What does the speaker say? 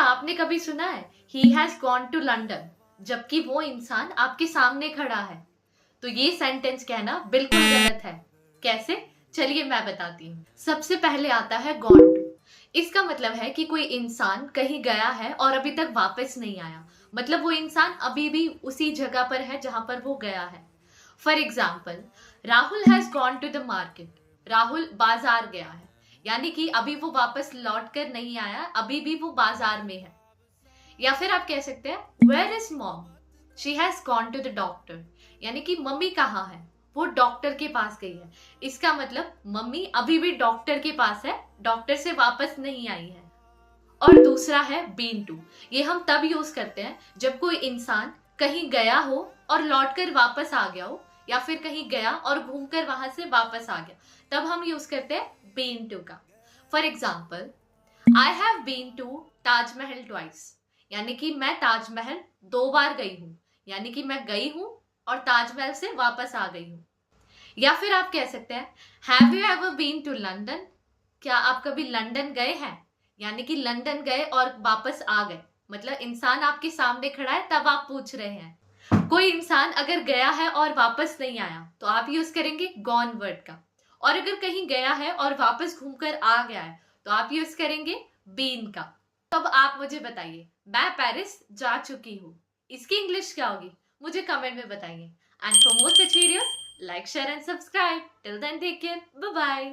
क्या आपने कभी सुना है he has gone to London जबकि वो इंसान आपके सामने खड़ा है? तो ये सेंटेंस कहना बिल्कुल गलत है। कैसे? चलिए मैं बताती हूँ। सबसे पहले आता है गॉन टू। इसका मतलब है कि कोई इंसान कहीं गया है और अभी तक वापस नहीं आया। मतलब वो इंसान अभी भी उसी जगह पर है जहां पर वो गया है। For example, Rahul has gone to the market. Rahul बाजार गया है, यानी कि अभी वो वापस लौट कर नहीं आया, अभी भी वो बाजार में है। या फिर आप कह सकते हैं where is mom, she has gone to the doctor. यानी कि मम्मी कहाँ है? वो डॉक्टर के पास गई है। इसका मतलब मम्मी अभी भी डॉक्टर के पास है, डॉक्टर से वापस नहीं आई है। और दूसरा है बीन टू। ये हम तब यूज करते हैं जब कोई इंसान कहीं गया हो और लौटकर वापस आ गया हो, या फिर कहीं गया और घूमकर वहां से वापस आ गया, तब हम यूज करते हैं बीन टू का। For example, I have been to Taj Mahal twice. यानी कि मैं ताजमहल 2 बार गई हूँ, यानी कि मैं गई हूँ और ताजमहल से वापस आ गई हूँ। या फिर आप कह सकते हैं have you ever been to London? क्या आप कभी लंदन गए हैं? यानी कि लंदन गए और वापस आ गए, मतलब इंसान आपके सामने खड़ा है तब आप पूछ रहे हैं। कोई इंसान अगर गया है और वापस नहीं आया तो आप यूज करेंगे गॉन वर्ड का। और अगर कहीं गया है और वापस घूमकर आ गया है तो आप यूज करेंगे बीन का। तो अब आप मुझे बताइए, मैं पेरिस जा चुकी हूँ, इसकी इंग्लिश क्या होगी? मुझे कमेंट में बताइए। And for more such videos, like, share and subscribe. Till then, take care. Bye bye.